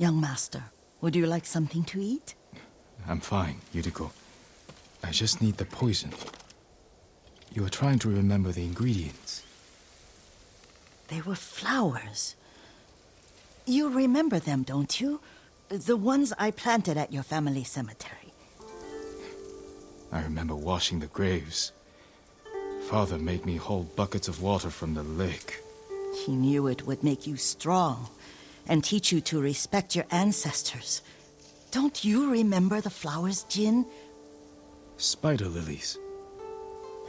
Young master, would you like something to eat? I'm fine, Yuriko. I just need the poison. You are trying to remember the ingredients. They were flowers. You remember them, don't you? The ones I planted at your family cemetery. I remember washing the graves. Father made me hold buckets of water from the lake. He knew it would make you strong and teach you to respect your ancestors. Don't you remember the flowers, Jin? Spider lilies.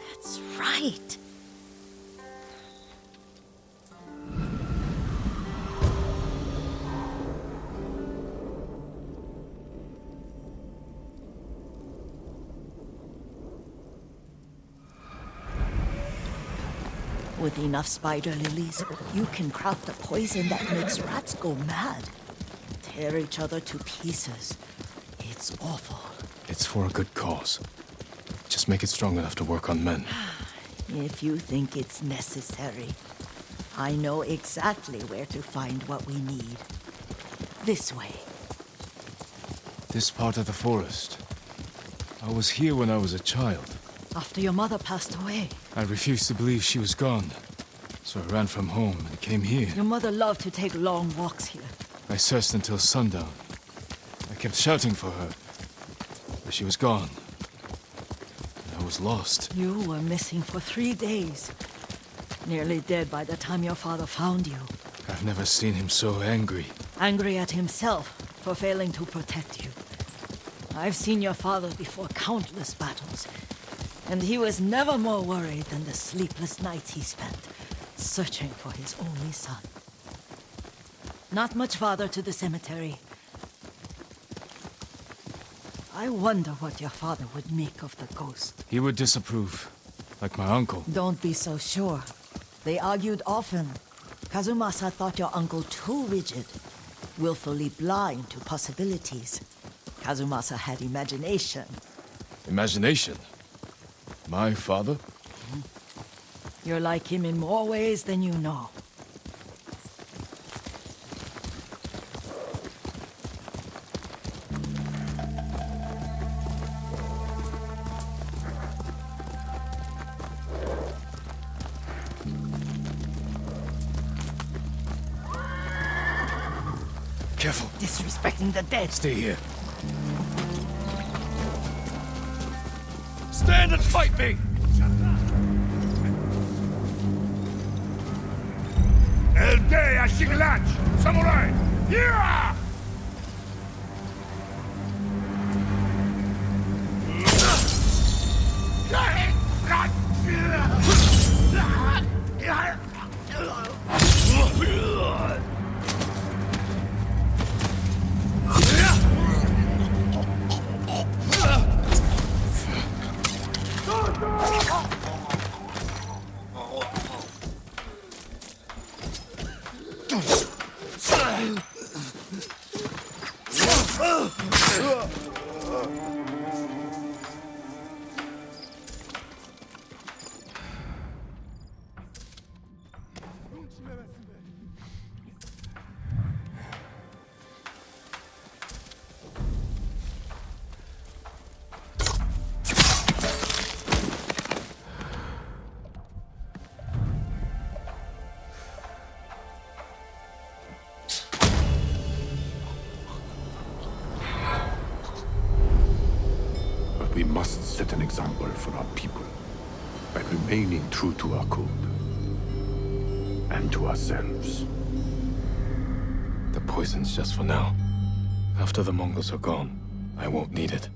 That's right. With enough spider lilies, you can craft a poison that makes rats go mad. Tear each other to pieces. It's awful. It's for a good cause. Just make it strong enough to work on men. If you think it's necessary, I know exactly where to find what we need. This way. This part of the forest. I was here when I was a child. After your mother passed away. I refused to believe she was gone. So I ran from home and came here. Your mother loved to take long walks here. I searched until sundown. I kept shouting for her. But she was gone. And I was lost. You were missing for 3 days. Nearly dead by the time your father found you. I've never seen him so angry. Angry at himself for failing to protect you. I've seen your father before countless battles. And he was never more worried than the sleepless nights he spent searching for his only son. Not much farther to the cemetery. I wonder what your father would make of the ghost. He would disapprove, like my uncle. Don't be so sure. They argued often. Kazumasa thought your uncle too rigid, willfully blind to possibilities. Kazumasa had imagination. Imagination? My father? You're like him in more ways than you know. Careful. Disrespecting the dead. Stay here. Stand and fight me! El Dey Ashiglach! Samurai! Yeah! We must set an example for our people by remaining true to our code and to ourselves. The poison's just for now. After the Mongols are gone, I won't need it.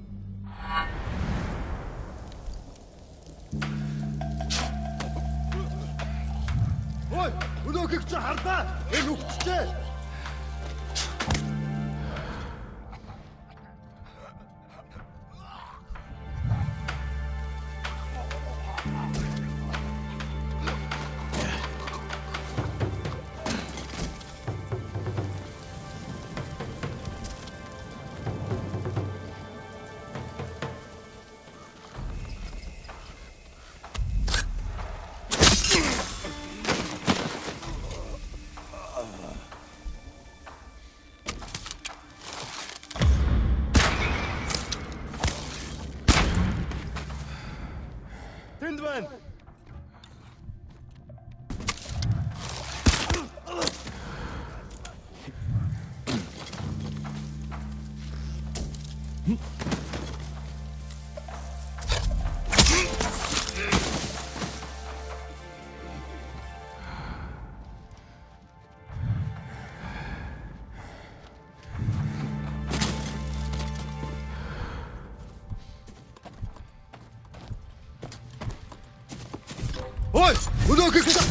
おい武道家来た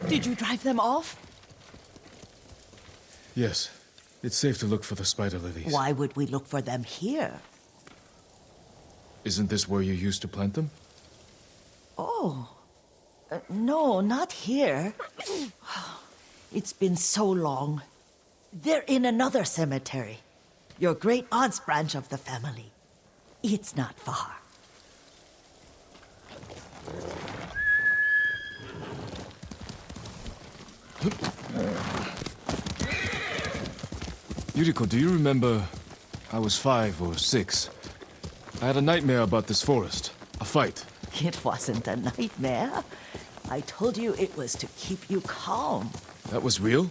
Did you drive them off? Yes. It's safe to look for the spider lilies. Why would we look for them here? Isn't this where you used to plant them? Oh. No, not here. It's been so long. They're in another cemetery. Your great aunt's branch of the family. It's not far. Yuriko, do you remember? I was 5 or 6. I had a nightmare about this forest. A fight. It wasn't a nightmare. I told you it was to keep you calm. That was real?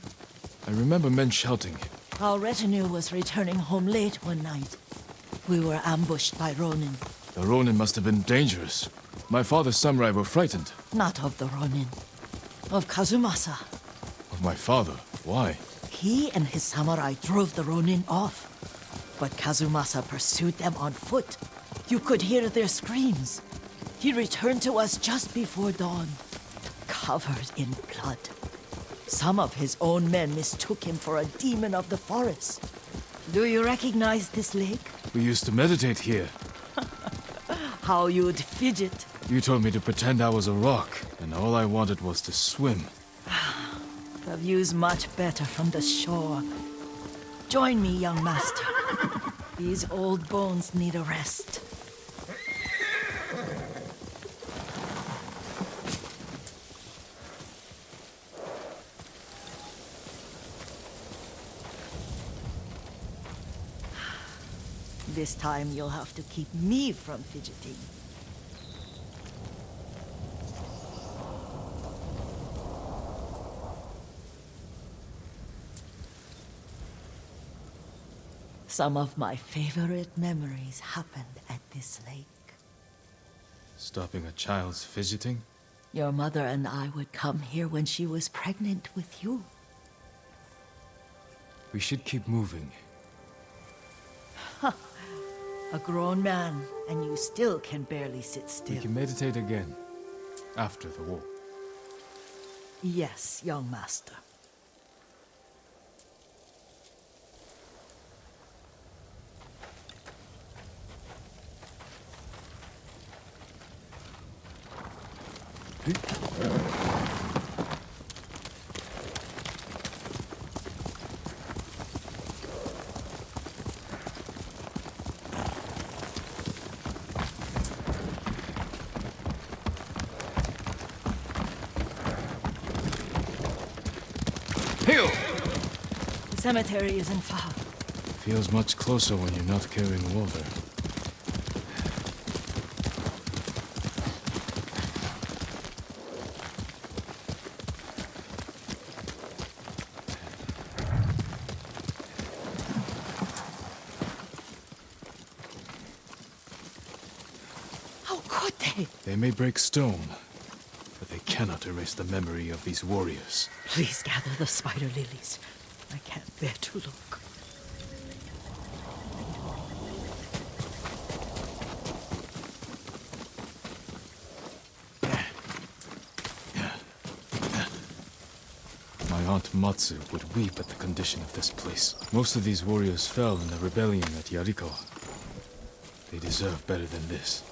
I remember men shouting. Our retinue was returning home late one night. We were ambushed by Ronin. The Ronin must have been dangerous. My father's samurai were frightened. Not of the Ronin. Of Kazumasa. Of my father? Why? He and his samurai drove the Ronin off. But Kazumasa pursued them on foot. You could hear their screams. He returned to us just before dawn, covered in blood. Some of his own men mistook him for a demon of the forest. Do you recognize this lake? We used to meditate here. How you'd fidget. You told me to pretend I was a rock, and all I wanted was to swim. The view's much better from the shore. Join me, young master. These old bones need a rest. This time you'll have to keep me from fidgeting. Some of my favorite memories happened at this lake. Stopping a child's fidgeting? Your mother and I would come here when she was pregnant with you. We should keep moving. A grown man, and you still can barely sit still. We can meditate again. After the war. Yes, young master. The cemetery isn't far. Feels much closer when you're not carrying water. How could they? They may break stone, but they cannot erase the memory of these warriors. Please gather the spider lilies. I can't bear to look. My aunt Matsu would weep at the condition of this place. Most of these warriors fell in the rebellion at YURIKO. They deserve better than this.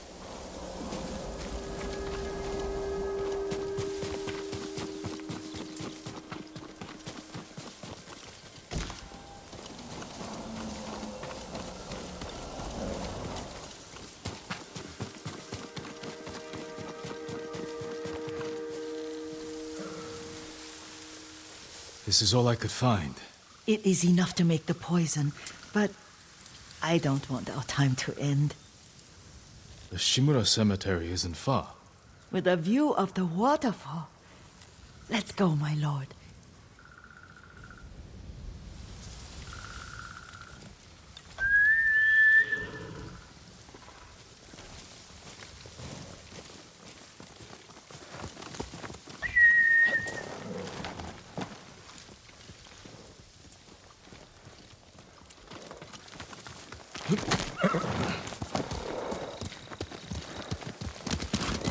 This is all I could find. It is enough to make the poison, but I don't want our time to end. The Shimura Cemetery isn't far. With a view of the waterfall. Let's go, my lord.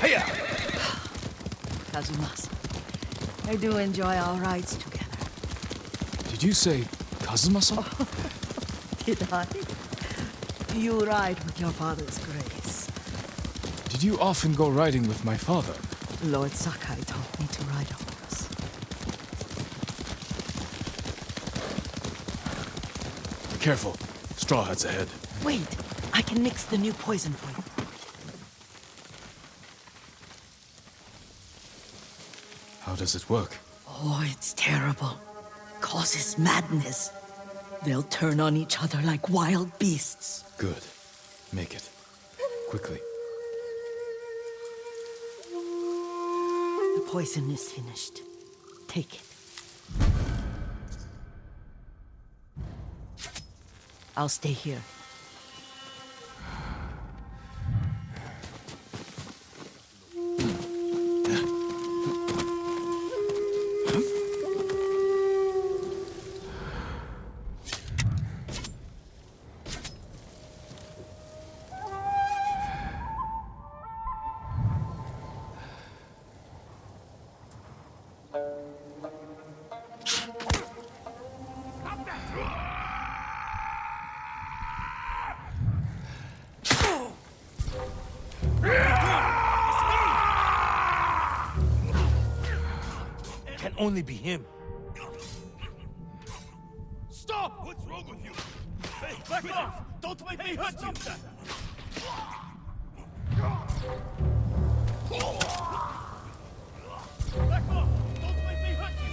Hiya! Kazumasa, I do enjoy our rides together. Did you say Kazumasa? Did I? You ride with your father's grace. Did you often go riding with my father? Lord Sakai taught me to ride a horse. Careful. Straw Hat's ahead. Wait, I can mix the new poison for you. How does it work? Oh, it's terrible. Causes madness. They'll turn on each other like wild beasts. Good. Make it. Quickly. The poison is finished. Take it. I'll stay here. Can only be him. Stop! What's wrong with you? Hey, back off! Don't make me hurt you! Back off! Don't make me hurt you!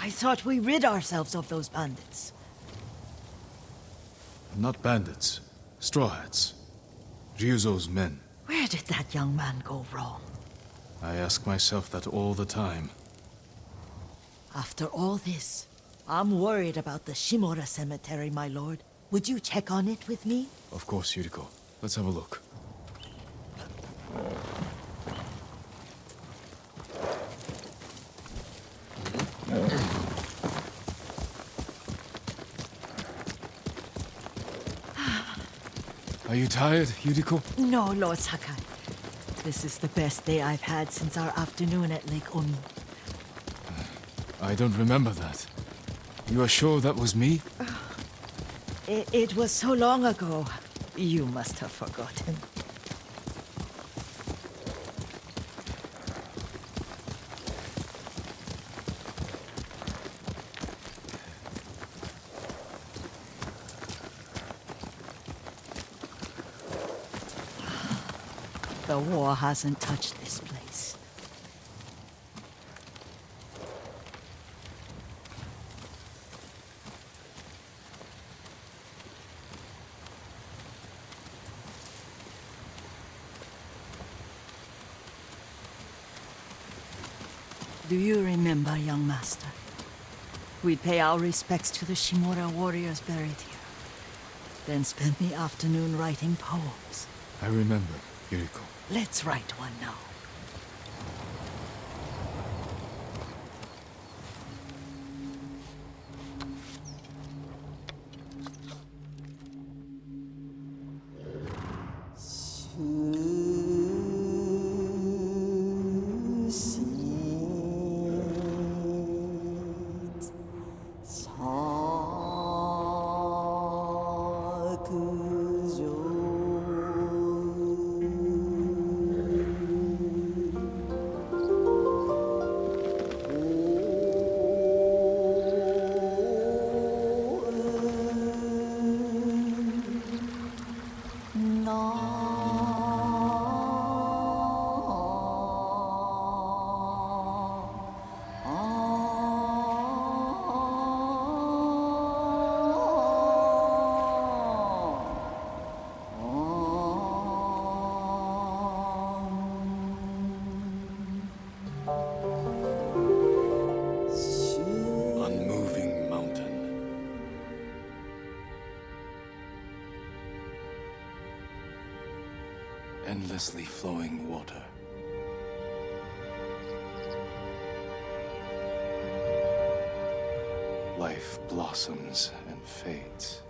I thought we rid ourselves of those bandits. Not bandits. Straw Hats. Ryuzo's men. Where did that young man go wrong? I ask myself that all the time. After all this, I'm worried about the Shimura cemetery, my lord. Would you check on it with me? Of course, Yuriko. Let's have a look. Are you tired, Yuriko? No, Lord Sakai. This is the best day I've had since our afternoon at Lake Omi. I don't remember that. You are sure that was me? It was so long ago. You must have forgotten. The war hasn't touched this place. Do you remember, young master? We'd pay our respects to the Shimura warriors buried here. Then spend the afternoon writing poems. I remember, Yuriko. Let's write one now. Unmoving mountain. Endlessly flowing water. Life blossoms and fades.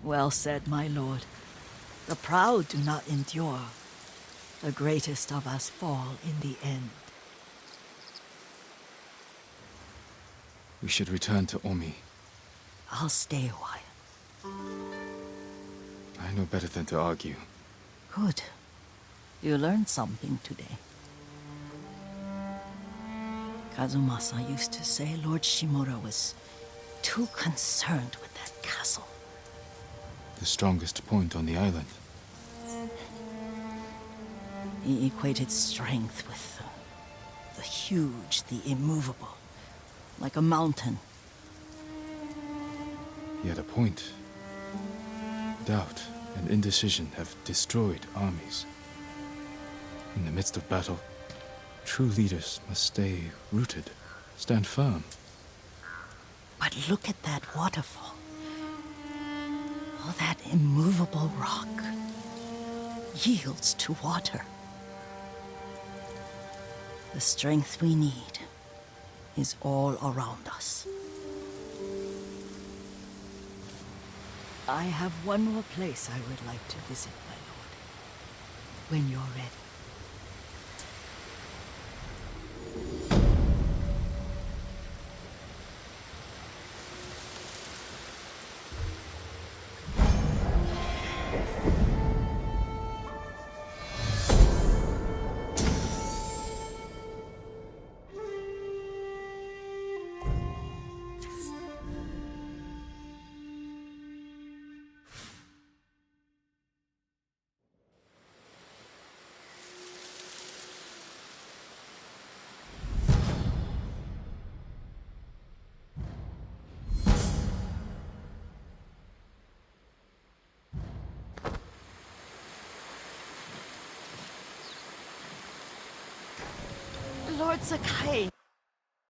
Well said, my lord. The proud do not endure. The greatest of us fall in the end. We should return to Omi. I'll stay a while. I know better than to argue. Good. You learned something today. Kazumasa used to say Lord Shimura was too concerned with that castle. The strongest point on the island. He equated strength with the huge, the immovable, like a mountain. He had a point. Doubt and indecision have destroyed armies. In the midst of battle, true leaders must stay rooted, stand firm. But look at that waterfall. Oh, that immovable rock yields to water. The strength we need is all around us. I have one more place I would like to visit, my lord. When you're ready. Lord Sakai.